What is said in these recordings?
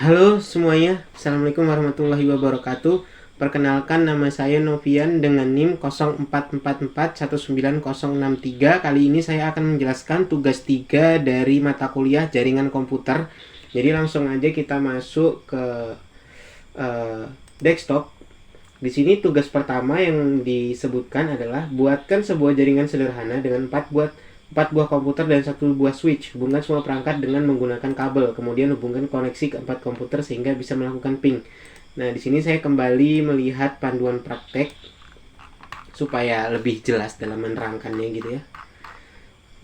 Halo semuanya, Assalamualaikum warahmatullahi wabarakatuh. Perkenalkan, nama saya Novian dengan NIM 0444190063. Kali ini saya akan menjelaskan tugas 3 dari mata kuliah jaringan komputer. Jadi langsung aja kita masuk ke desktop. Di sini tugas pertama yang disebutkan adalah buatkan sebuah jaringan sederhana dengan 4 buah komputer dan 1 buah switch. Hubungkan semua perangkat dengan menggunakan kabel. Kemudian hubungkan koneksi ke 4 komputer sehingga bisa melakukan ping. Nah, di sini saya kembali melihat panduan praktek supaya lebih jelas dalam menerangkannya gitu ya.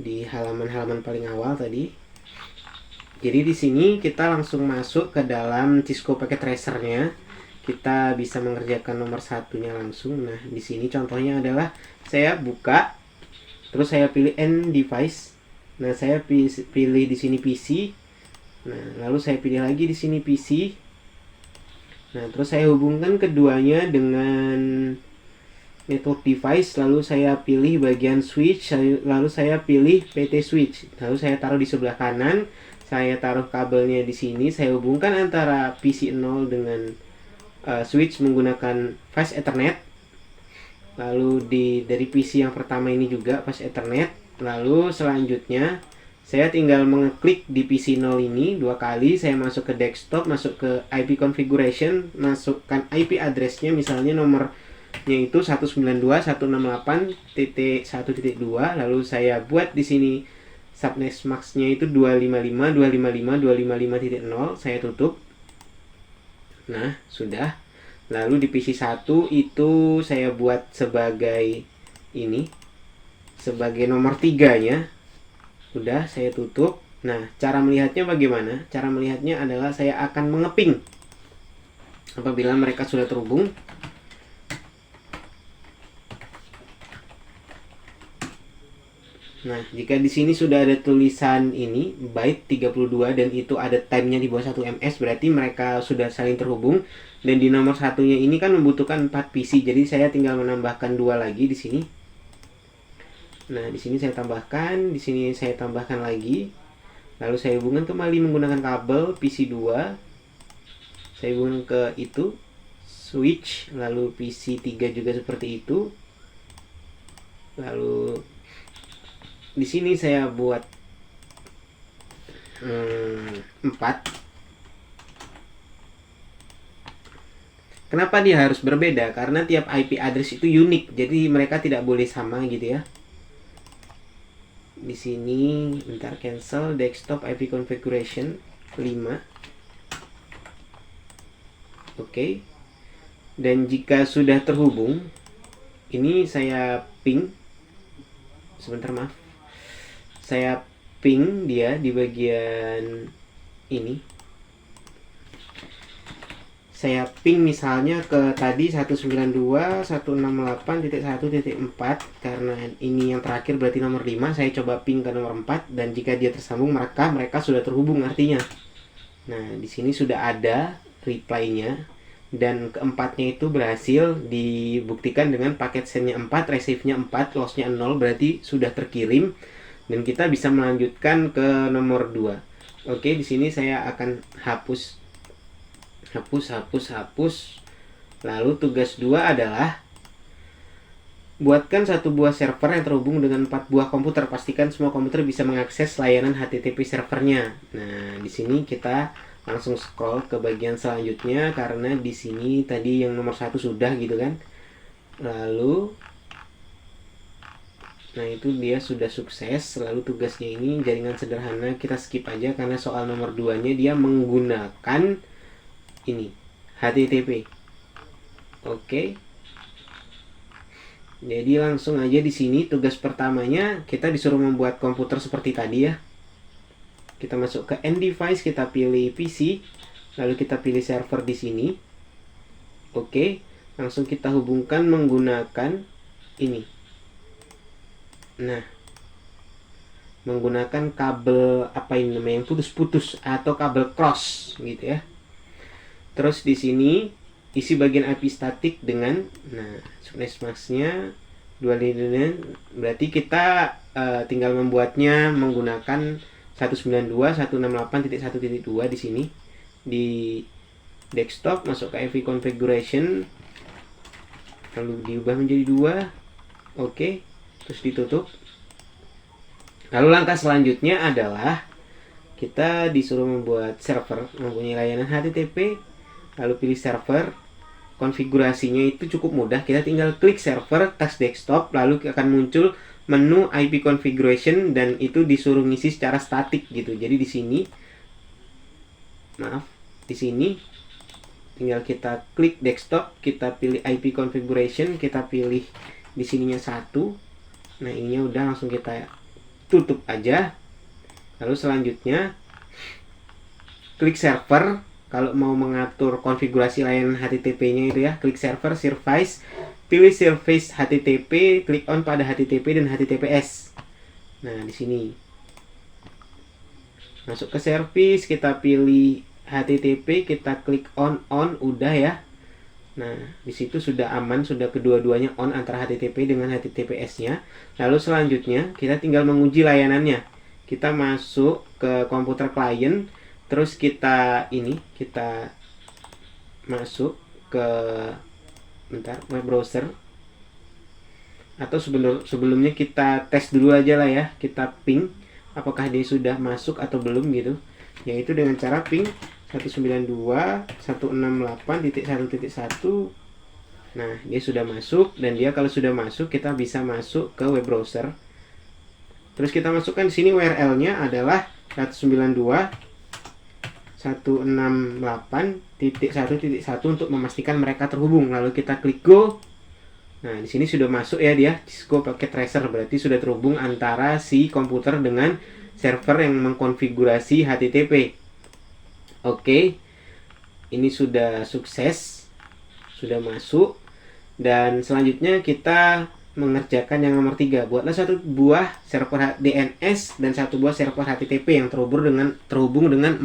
Di halaman-halaman paling awal tadi. Jadi di sini kita langsung masuk ke dalam Cisco Packet Tracer-nya. Kita bisa mengerjakan nomor satunya langsung. Nah, di sini contohnya adalah saya buka, terus saya pilih end device. Nah, saya pilih di sini PC. Nah, lalu saya pilih lagi di sini PC. Nah, terus saya hubungkan keduanya dengan network device, lalu saya pilih bagian switch, lalu saya pilih PT switch. Lalu saya taruh di sebelah kanan, saya taruh kabelnya di sini, saya hubungkan antara PC 0 dengan switch menggunakan fast ethernet. Lalu dari PC yang pertama ini juga fast ethernet. Lalu selanjutnya saya tinggal mengeklik di PC 0 ini 2 kali. Saya masuk ke desktop, masuk ke IP configuration, masukkan IP addressnya, misalnya nomornya itu 192.168.1.2. Lalu saya buat di sini subnet max-nya itu 255.255.255.0. Saya tutup. Nah, sudah. Lalu di PC 1 itu saya buat sebagai ini, sebagai nomor 3-nya. Udah, saya tutup. Nah, cara melihatnya bagaimana? Cara melihatnya adalah saya akan mengeping apabila mereka sudah terhubung. Nah, jika di sini sudah ada tulisan ini byte 32 dan itu ada time-nya di bawah 1 ms, berarti mereka sudah saling terhubung. Dan di nomor satunya ini kan membutuhkan 4 PC, jadi saya tinggal menambahkan 2 lagi di sini. Nah, di sini saya tambahkan, di sini saya tambahkan lagi. Lalu saya hubungkan kembali menggunakan kabel PC 2. Saya hubungkan ke itu switch, lalu PC 3 juga seperti itu. Lalu di sini saya buat 4. Kenapa dia harus berbeda? Karena tiap IP address itu unik, jadi mereka tidak boleh sama gitu ya. Di sini bentar, cancel desktop IP configuration 5. Oke. Dan jika sudah terhubung, ini saya ping. Sebentar, maaf. Saya ping dia di bagian ini. Saya ping misalnya ke tadi 192.168.1.4, karena ini yang terakhir berarti nomor 5. Saya coba ping ke nomor 4 dan jika dia tersambung mereka sudah terhubung artinya. Nah, di sini sudah ada reply-nya dan keempatnya itu berhasil dibuktikan dengan paket send-nya 4, receive-nya 4, loss-nya 0, berarti sudah terkirim dan kita bisa melanjutkan ke nomor 2. Oke, di sini saya akan hapus. Lalu tugas 2 adalah buatkan 1 buah server yang terhubung dengan 4 buah komputer. Pastikan semua komputer bisa mengakses layanan HTTP servernya. Nah, di sini kita langsung scroll ke bagian selanjutnya karena di sini tadi yang nomor 1 sudah gitu kan. Lalu nah, itu dia sudah sukses. Lalu tugasnya ini jaringan sederhana, kita skip aja karena soal nomor 2-nya dia menggunakan ini HTTP. Oke. Jadi langsung aja di sini tugas pertamanya kita disuruh membuat komputer seperti tadi ya. Kita masuk ke end device, kita pilih PC, lalu kita pilih server di sini. Oke, langsung kita hubungkan menggunakan ini. Nah, menggunakan kabel apa ini namanya, yang putus-putus atau kabel cross gitu ya. Terus di sini isi bagian IP statik dengan subnet max-nya 2 berarti kita tinggal membuatnya menggunakan 192.168.1.2 di sini. di desktop, masuk ke IP configuration, lalu diubah menjadi 2. Oke, terus ditutup. Lalu langkah selanjutnya adalah kita disuruh membuat server mempunyai layanan HTTP, lalu pilih server. Konfigurasinya itu cukup mudah, kita tinggal klik server, tes desktop, lalu akan muncul menu IP configuration dan itu disuruh ngisi secara statik gitu. Jadi di sini tinggal kita klik desktop, kita pilih IP configuration, kita pilih di sininya 1. Nah, ininya udah, langsung kita tutup aja. Lalu selanjutnya klik server. Kalau mau mengatur konfigurasi layanan HTTP-nya itu ya, klik server, service, pilih service HTTP, klik on pada HTTP dan HTTPS. Nah, di sini masuk ke service, kita pilih HTTP, kita klik on, udah ya. Nah, di situ sudah aman, sudah kedua-duanya on antara HTTP dengan HTTPS-nya. Lalu selanjutnya kita tinggal menguji layanannya. Kita masuk ke komputer klien, terus kita masuk ke web browser, atau sebelumnya kita tes dulu aja lah ya, kita ping apakah dia sudah masuk atau belum gitu, yaitu dengan cara ping 192.168.1.1. Nah, dia sudah masuk, dan dia kalau sudah masuk kita bisa masuk ke web browser. Terus kita masukkan di sini URL-nya adalah 192.168.1.1 untuk memastikan mereka terhubung. Lalu kita klik go. Nah, di sini sudah masuk ya dia, Cisco Packet Tracer, berarti sudah terhubung antara si komputer dengan server yang mengkonfigurasi HTTP. Oke. Ini sudah sukses. Sudah masuk. Dan selanjutnya kita mengerjakan yang nomor 3. Buatlah satu buah server DNS dan satu buah server HTTP yang terhubung dengan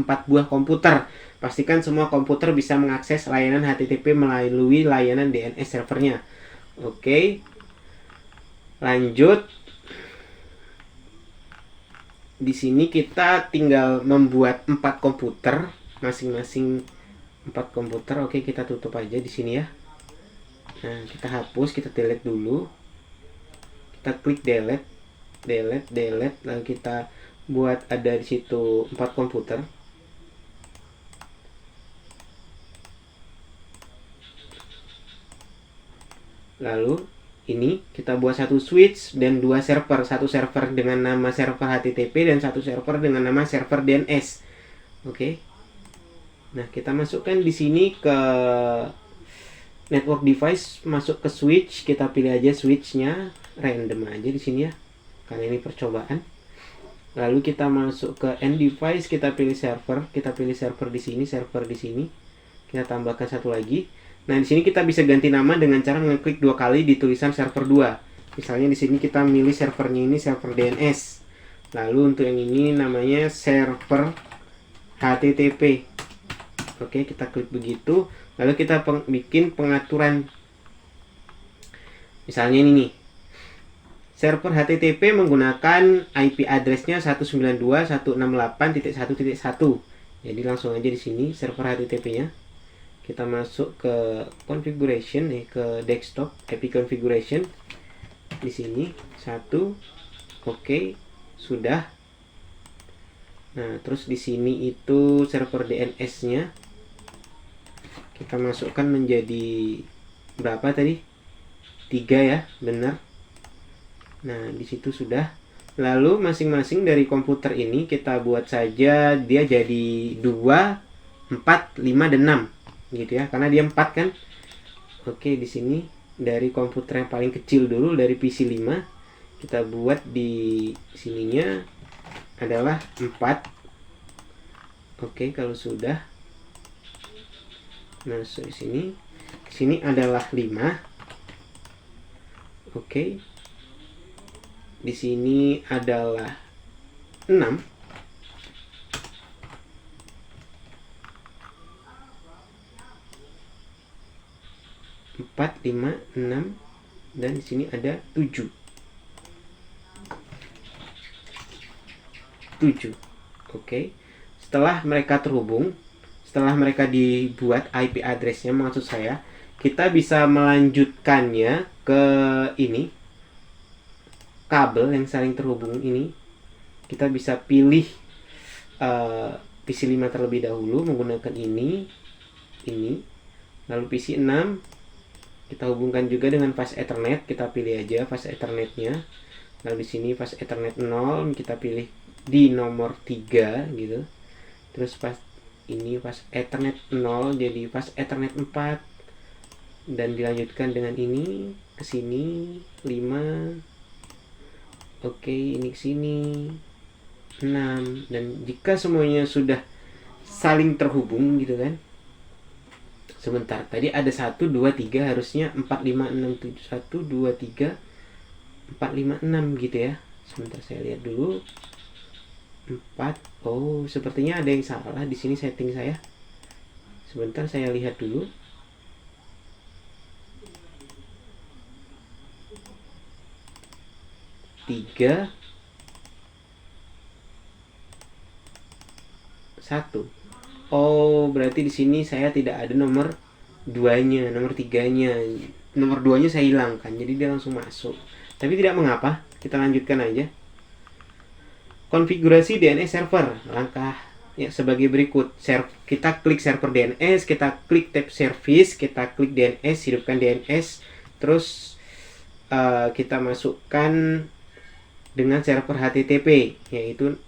4 buah komputer. Pastikan semua komputer bisa mengakses layanan HTTP melalui layanan DNS servernya. Oke. Lanjut. Di sini kita tinggal membuat 4 komputer, masing-masing 4 komputer. Oke, kita tutup aja di sini ya. Nah, kita hapus, kita delete dulu. Kita klik delete, lalu kita buat ada di situ 4 komputer. Lalu ini kita buat satu switch dan 2 server, satu server dengan nama server HTTP dan satu server dengan nama server DNS. Oke. Nah, kita masukkan di sini ke network device, masuk ke switch, kita pilih aja switchnya random aja di sini ya, karena ini percobaan. Lalu kita masuk ke end device, kita pilih server, di sini, server di sini. Kita tambahkan satu lagi. Nah, di sini kita bisa ganti nama dengan cara mengklik 2 kali di tulisan server 2. Misalnya di sini kita milih servernya ini server DNS. Lalu untuk yang ini namanya server HTTP. Oke, kita klik begitu. Lalu kita bikin pengaturan. Misalnya ini nih. Server HTTP menggunakan IP address-nya 192.168.1.1. Jadi langsung aja di sini server HTTP-nya. Kita masuk ke configuration ke desktop, IP configuration. Di sini 1. Oke, sudah. Nah, terus di sini itu server DNS-nya. Kita masukkan menjadi berapa tadi? 3 ya, benar. Nah, di situ sudah. Lalu masing-masing dari komputer ini kita buat saja dia jadi 2, 4, 5 dan 6 gitu ya, karena dia 4 kan. Oke, di sini dari komputer yang paling kecil dulu, dari PC 5 kita buat di sininya adalah 4. Oke, kalau sudah masuk di sini. Di sini adalah 5. Oke. Di sini adalah 6. Empat, 5, 6, dan di sini ada 7. 7. Oke. Setelah mereka terhubung, setelah mereka dibuat IP addressnya, maksud saya kita bisa melanjutkannya ke ini kabel yang saling terhubung ini. Kita bisa pilih PC 5 terlebih dahulu menggunakan ini, lalu PC 6 kita hubungkan juga dengan fast ethernet, kita pilih aja fast ethernetnya. Lalu di sini fast ethernet 0 kita pilih di nomor 3 gitu. Terus pas ini fast ethernet 0 jadi fast ethernet 4 dan dilanjutkan dengan ini ke sini 5. Oke, ini ke sini 6. Dan jika semuanya sudah saling terhubung gitu kan. Sebentar, tadi ada 1 2 3, harusnya 4 5 6 7 1 2 3 4 5 6 gitu ya. Sebentar saya lihat dulu. 4. Oh, sepertinya ada yang salah di sini setting saya. Sebentar saya lihat dulu. Tiga 1. Oh, berarti di sini saya tidak ada nomor 2-nya, nomor 3-nya. Nomor 2-nya saya hilangkan, jadi dia langsung masuk. Tapi tidak mengapa, kita lanjutkan aja. Konfigurasi DNS server, langkah ya sebagai berikut. Kita klik server DNS, kita klik tab service, kita klik DNS, hidupkan DNS, terus kita masukkan dengan server HTTP yaitu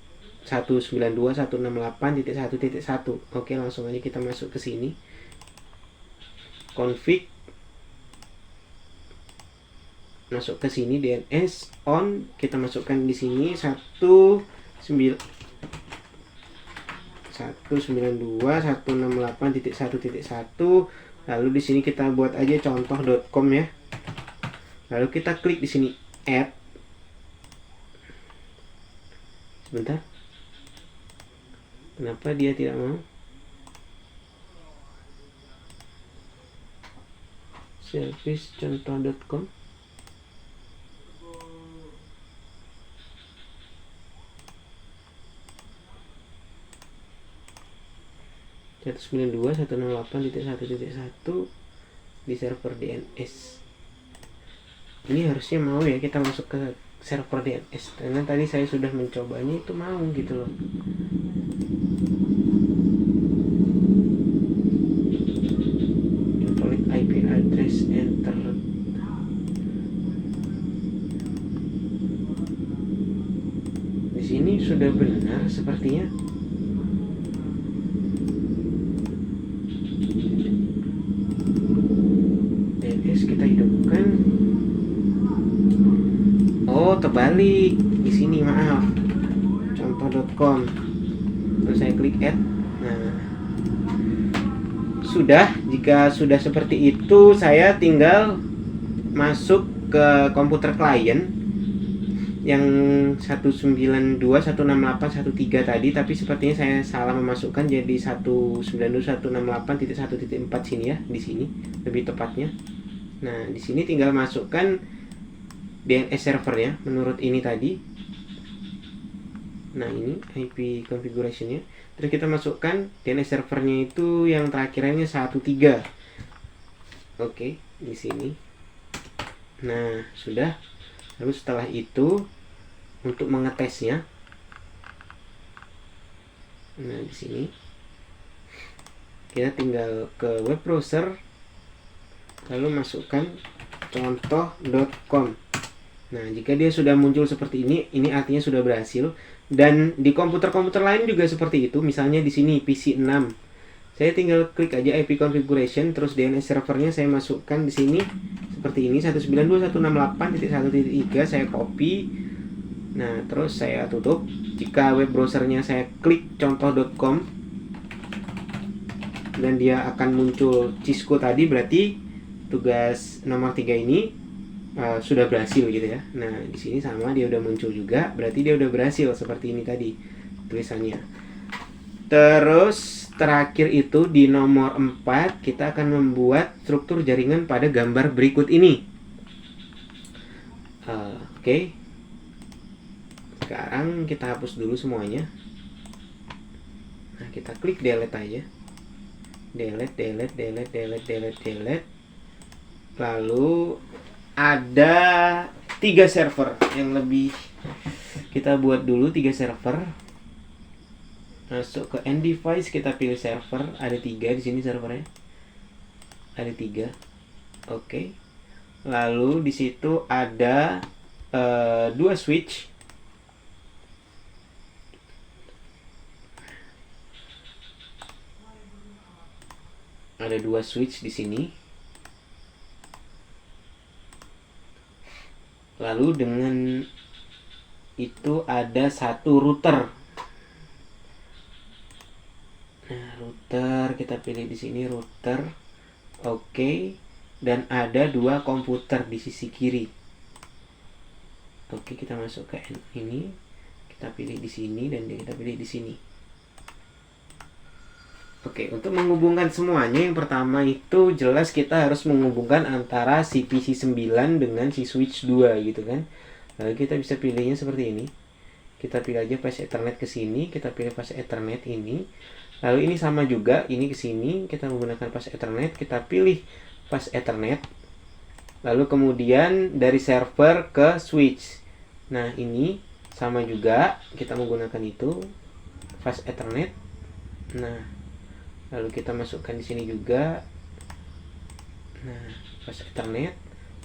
192.168.1.1. Oke, langsung aja kita masuk ke sini. Config, masuk ke sini DNS on, kita masukkan di sini 192.168.1.1. Lalu di sini kita buat aja contoh.com ya. Lalu kita klik di sini add. Sebentar. Kenapa dia tidak mau? Service contoh.com. .192.168.1.1 di server DNS. Ini harusnya mau ya kita masuk ke server DNS. Karena tadi saya sudah mencobanya itu mau gitu loh. Klik IP address enter. Di sini sudah benar sepertinya. Kita hidupkan. Oh, terbalik di sini, maaf. Contoh.com. Terus saya klik add. Nah, sudah. Jika sudah seperti itu, saya tinggal masuk ke komputer klien yang 192.168.1.3 tadi, tapi sepertinya saya salah memasukkan jadi 192.168.1.4 sini ya, di sini lebih tepatnya. Nah, di sini tinggal masukkan DNS servernya menurut ini tadi. Nah, ini IP configuration-nya. Terus kita masukkan DNS servernya itu yang terakhirannya 13. Oke, di sini. Nah, sudah. Lalu setelah itu untuk mengetesnya. Nah, di sini kita tinggal ke web browser. Lalu masukkan contoh.com. Nah, jika dia sudah muncul seperti ini artinya sudah berhasil. Dan di komputer-komputer lain juga seperti itu. Misalnya di sini PC 6. Saya tinggal klik aja IP configuration, terus DNS servernya saya masukkan di sini seperti ini 192.168.1.3. Saya copy. Nah, terus saya tutup. Jika web browsernya saya klik contoh.com dan dia akan muncul Cisco tadi, berarti tugas nomor 3 ini sudah berhasil gitu ya. Nah, di sini sama, dia udah muncul juga, berarti dia udah berhasil seperti ini tadi tulisannya. Terus terakhir itu di nomor 4 kita akan membuat struktur jaringan pada gambar berikut ini. Oke. Sekarang kita hapus dulu semuanya. Nah, kita klik delete aja. delete. Lalu ada 3 server yang lebih. Kita buat dulu 3 server. Masuk ke end device, kita pilih server. Ada 3 di sini servernya. Ada 3. Oke. Lalu di situ ada 2 switch. Ada 2 switch di sini. Lalu dengan itu ada 1 router. Nah, router kita pilih di sini router. Oke. Dan ada 2 komputer di sisi kiri. Oke, kita masuk ke ini. Kita pilih di sini dan kita pilih di sini. Oke, untuk menghubungkan semuanya, yang pertama itu jelas kita harus menghubungkan antara si PC 9 dengan si switch 2 gitu kan. Lalu kita bisa pilihnya seperti ini. Kita pilih aja flash ethernet ke sini, kita pilih flash ethernet ini. Lalu ini sama juga, ini ke sini, kita menggunakan flash ethernet, kita pilih flash ethernet. Lalu kemudian dari server ke switch. Nah, ini sama juga, kita menggunakan itu flash ethernet. Nah, lalu kita masukkan di sini juga. Nah, flash ethernet.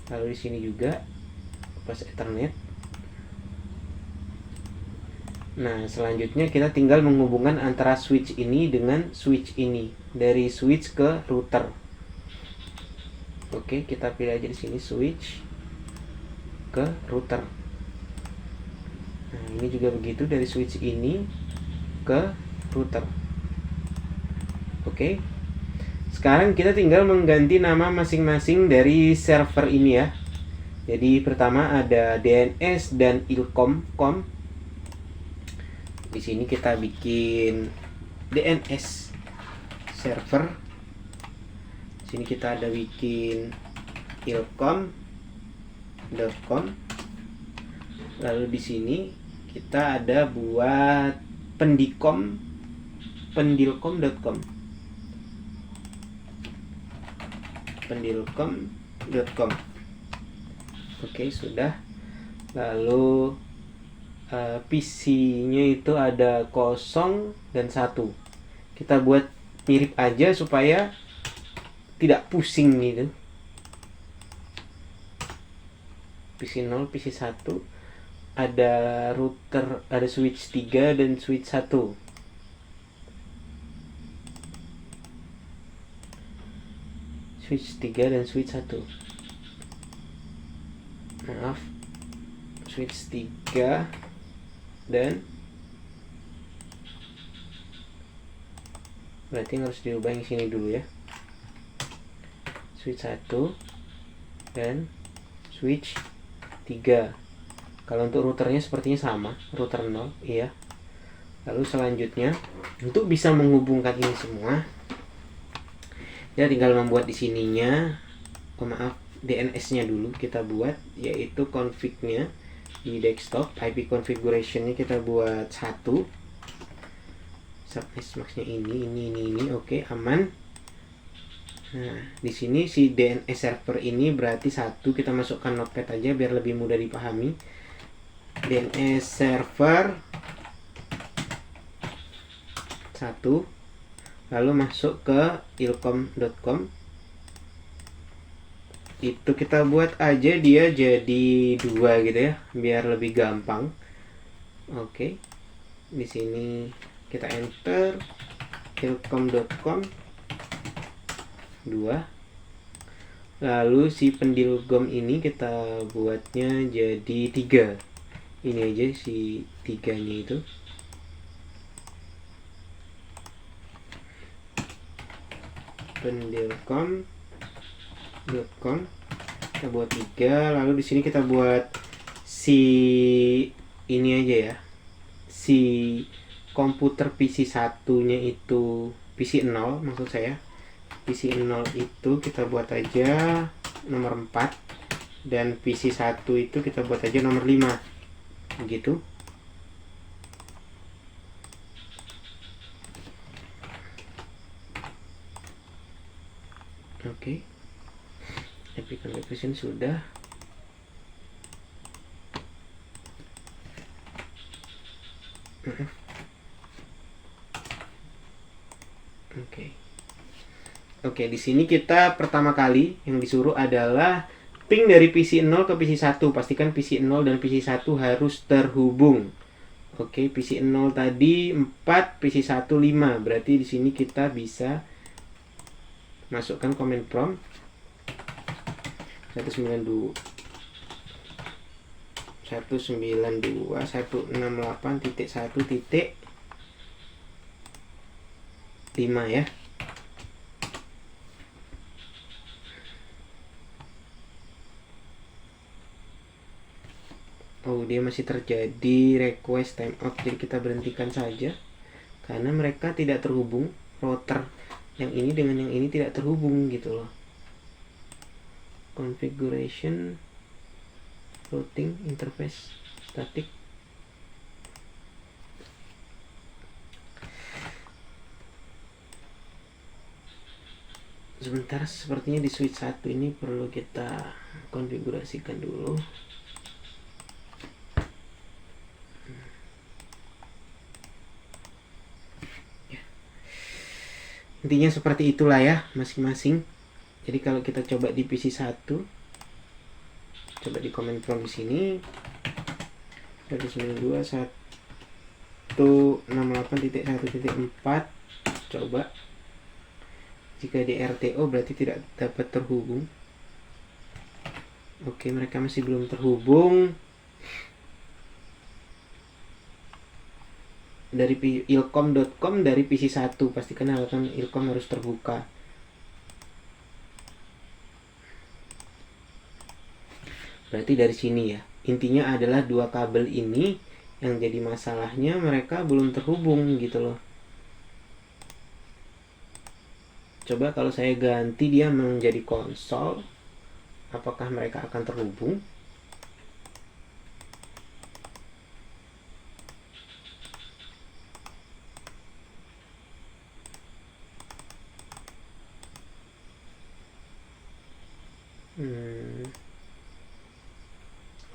Lalu di sini juga flash ethernet. Nah, selanjutnya kita tinggal menghubungkan antara switch ini dengan switch ini, dari switch ke router. Oke, kita pilih aja di sini switch ke router. Nah, ini juga begitu, dari switch ini ke router. Oke. Sekarang kita tinggal mengganti nama masing-masing dari server ini ya. Jadi pertama ada DNS dan ilkom. Di sini kita bikin DNS server. Di sini kita ada bikin ilkom.com. Lalu di sini kita ada buat pendilkom.com. Oke, sudah. Lalu PC-nya itu ada 0 dan 1. Kita buat mirip aja supaya tidak pusing gitu. PC 0, PC 1. Ada router, ada switch 3 dan switch 1. Switch 3 dan switch 1. Maaf. Switch 3 dan berarti harus diubah yang sini dulu ya. Switch 1 dan switch 3. Kalau untuk routernya sepertinya sama, router 0, iya. Lalu selanjutnya untuk bisa menghubungkan ini semua, ya tinggal membuat di sininya, DNS-nya dulu kita buat, yaitu config-nya di desktop. IP configuration-nya kita buat 1. Subnetmask-nya ini, oke, aman. Nah, di sini si DNS server ini berarti 1, kita masukkan notepad aja biar lebih mudah dipahami. DNS server 1. Lalu masuk ke ilkom.com. Itu kita buat aja dia jadi 2 gitu ya, biar lebih gampang. Oke. Di sini kita enter ilkom.com 2. Lalu si pendilkom ini kita buatnya jadi 3. Ini aja si 3-nya itu. Pendilkom.com kita buat 3. Lalu di sini kita buat si ini aja ya, si komputer PC 1-nya itu PC 0 maksud saya. PC 0 itu kita buat aja nomor 4, dan PC 1 itu kita buat aja nomor 5 begitu. Oke. Epic Convection sudah. Oke, di sini kita pertama kali yang disuruh adalah ping dari PC 0 ke PC 1. Pastikan PC 0 dan PC 1 harus terhubung. Oke, PC 0 tadi 4, PC 1 5. Berarti di sini kita bisa masukkan command prompt 192 168.1.5 ya. Oh, dia masih terjadi request timeout, jadi kita berhentikan saja karena mereka tidak terhubung. Router yang ini dengan yang ini tidak terhubung gitu loh. Configuration routing interface static. Sebentar, sepertinya di switch 1 ini perlu kita konfigurasikan dulu. Intinya seperti itulah ya masing-masing. Jadi kalau kita coba di PC 1, coba di command prompt di sini 192.168.1.4, coba. Jika di RTO berarti tidak dapat terhubung. Oke, mereka masih belum terhubung. Dari ilkom.com dari PC 1, pastikan halaman ilkom harus terbuka. Berarti dari sini ya. Intinya adalah dua kabel ini yang jadi masalahnya, mereka belum terhubung gitu loh. Coba kalau saya ganti dia menjadi konsol, apakah mereka akan terhubung?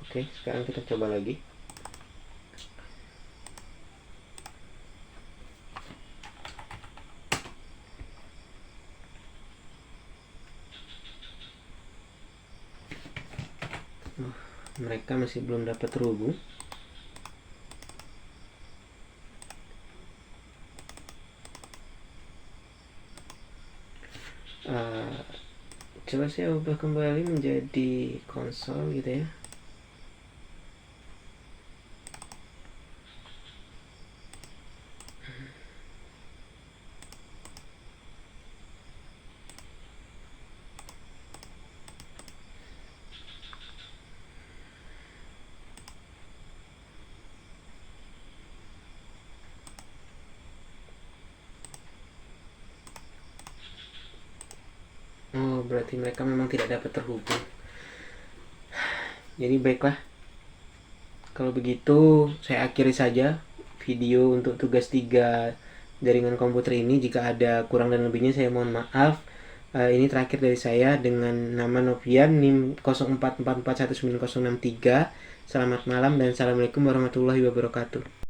Oke, sekarang kita coba lagi. Mereka masih belum dapat terhubung. Coba saya ubah kembali menjadi konsol gitu ya. Oh, berarti mereka memang tidak dapat terhubung. Jadi baiklah, kalau begitu saya akhiri saja video untuk tugas 3 jaringan komputer ini. Jika ada kurang dan lebihnya saya mohon maaf. Ini terakhir dari saya dengan nama Novian, NIM 0444190063. Selamat malam dan assalamualaikum warahmatullahi wabarakatuh.